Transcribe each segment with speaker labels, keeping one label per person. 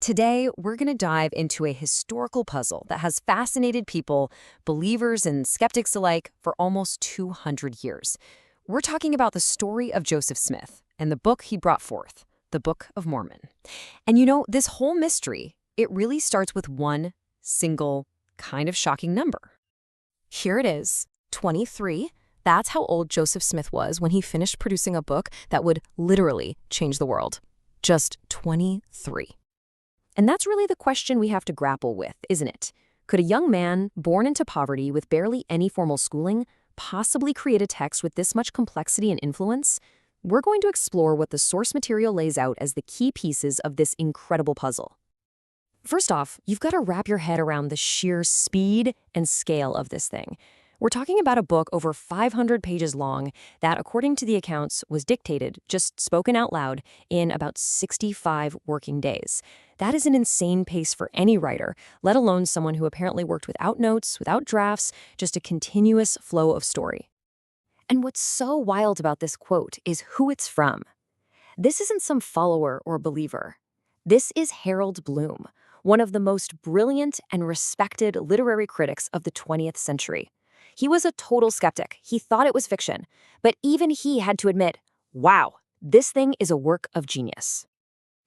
Speaker 1: Today, we're going to dive into a historical puzzle that has fascinated people, believers and skeptics alike, for almost 200 years. We're talking about the story of Joseph Smith and the book he brought forth, the Book of Mormon. And this whole mystery, it really starts with one single, kind of shocking number.
Speaker 2: Here it is, 23. That's how old Joseph Smith was when he finished producing a book that would literally change the world. Just 23. And that's really the question we have to grapple with, isn't it? Could a young man, born into poverty with barely any formal schooling, possibly create a text with this much complexity and influence? We're going to explore what the source material lays out as the key pieces of this incredible puzzle. First off, you've got to wrap your head around the sheer speed and scale of this thing. We're talking about a book over 500 pages long that, according to the accounts, was dictated, just spoken out loud, in about 65 working days. That is an insane pace for any writer, let alone someone who apparently worked without notes, without drafts, just a continuous flow of story. And what's so wild about this quote is who it's from. This isn't some follower or believer. This is Harold Bloom, one of the most brilliant and respected literary critics of the 20th century. He was a total skeptic. He thought it was fiction. But even he had to admit, wow, this thing is a work of genius.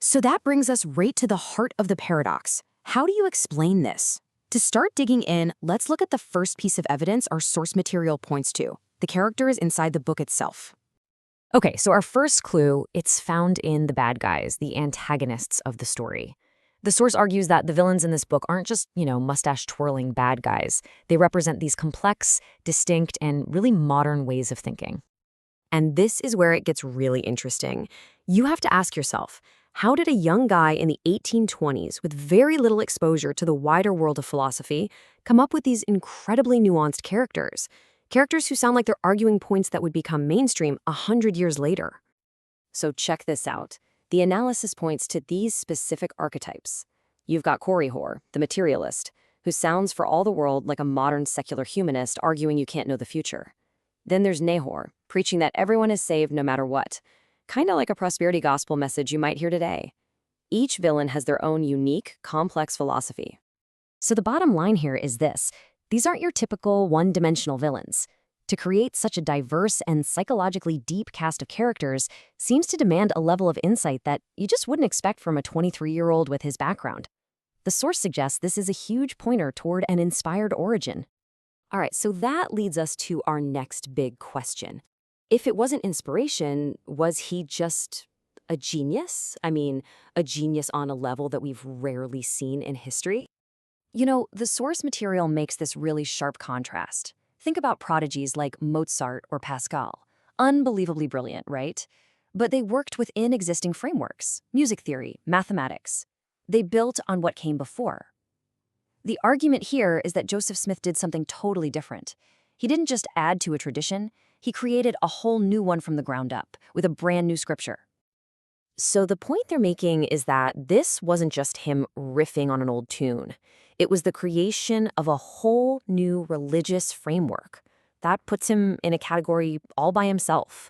Speaker 2: So that brings us right to the heart of the paradox. How do you explain this? To start digging in, let's look at the first piece of evidence our source material points to, the characters inside the book itself. Okay, so our first clue, it's found in the bad guys, the antagonists of the story. The source argues that the villains in this book aren't just, mustache-twirling bad guys. They represent these complex, distinct, and really modern ways of thinking. And this is where it gets really interesting. You have to ask yourself, how did a young guy in the 1820s with very little exposure to the wider world of philosophy come up with these incredibly nuanced characters? Characters who sound like they're arguing points that would become mainstream 100 years later. So check this out. The analysis points to these specific archetypes. You've got Corihor, the materialist, who sounds for all the world like a modern secular humanist arguing you can't know the future. Then there's Nahor, preaching that everyone is saved no matter what, kind of like a prosperity gospel message you might hear today. Each villain has their own unique, complex philosophy. So the bottom line here is this. These aren't your typical one-dimensional villains. To create such a diverse and psychologically deep cast of characters seems to demand a level of insight that you just wouldn't expect from a 23-year-old with his background. The source suggests this is a huge pointer toward an inspired origin. All right, so that leads us to our next big question. If it wasn't inspiration, was he just a genius? I mean, a genius on a level that we've rarely seen in history? The source material makes this really sharp contrast. Think about prodigies like Mozart or Pascal. Unbelievably brilliant, right? But they worked within existing frameworks, music theory, mathematics. They built on what came before. The argument here is that Joseph Smith did something totally different. He didn't just add to a tradition, he created a whole new one from the ground up, with a brand new scripture. So the point they're making is that this wasn't just him riffing on an old tune. It was the creation of a whole new religious framework. That puts him in a category all by himself.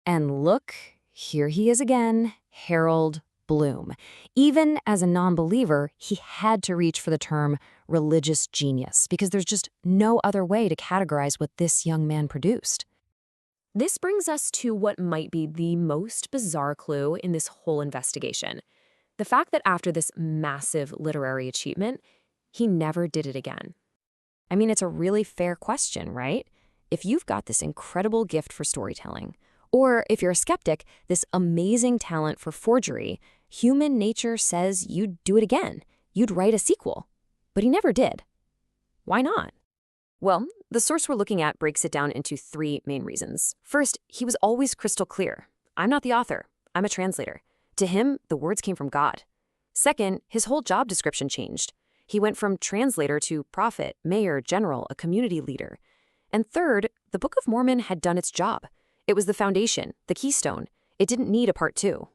Speaker 2: And look, here he is again, Harold Bloom. Even as a non-believer, he had to reach for the term religious genius because there's just no other way to categorize what this young man produced. This brings us to what might be the most bizarre clue in this whole investigation. The fact that after this massive literary achievement, he never did it again. I mean, it's a really fair question, right? If you've got this incredible gift for storytelling, or if you're a skeptic, this amazing talent for forgery, human nature says you'd do it again. You'd write a sequel. But he never did. Why not? Well, the source we're looking at breaks it down into three main reasons. First, he was always crystal clear. I'm not the author. I'm a translator. To him, the words came from God. Second, his whole job description changed. He went from translator to prophet, mayor, general, a community leader. And third, the Book of Mormon had done its job. It was the foundation, the keystone. It didn't need a part two.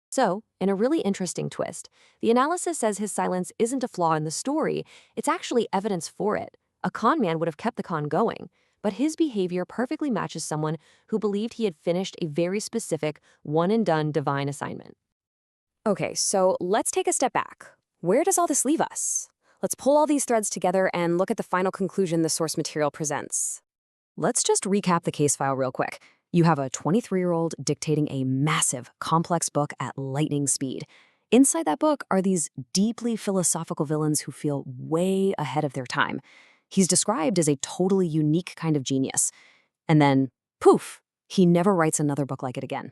Speaker 2: So, in a really interesting twist, the analysis says his silence isn't a flaw in the story, it's actually evidence for it. A con man would have kept the con going, but his behavior perfectly matches someone who believed he had finished a very specific, one-and-done divine assignment.
Speaker 1: Okay, so let's take a step back. Where does all this leave us? Let's pull all these threads together and look at the final conclusion the source material presents. Let's just recap the case file real quick. You have a 23-year-old dictating a massive, complex book at lightning speed. Inside that book are these deeply philosophical villains who feel way ahead of their time. He's described as a totally unique kind of genius. And then, poof, he never writes another book like it again.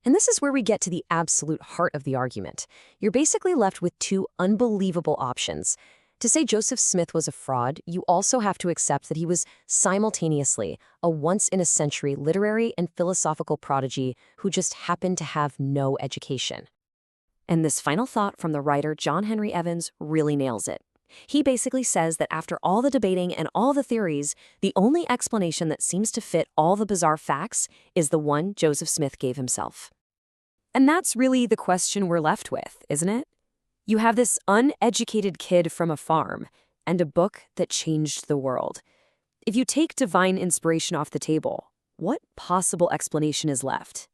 Speaker 1: And this is where we get to the absolute heart of the argument. You're basically left with two unbelievable options. To say Joseph Smith was a fraud, you also have to accept that he was simultaneously a once-in-a-century literary and philosophical prodigy who just happened to have no education. And this final thought from the writer John Henry Evans really nails it. He basically says that after all the debating and all the theories, the only explanation that seems to fit all the bizarre facts is the one Joseph Smith gave himself. And that's really the question we're left with, isn't it? You have this uneducated kid from a farm and a book that changed the world. If you take divine inspiration off the table, what possible explanation is left?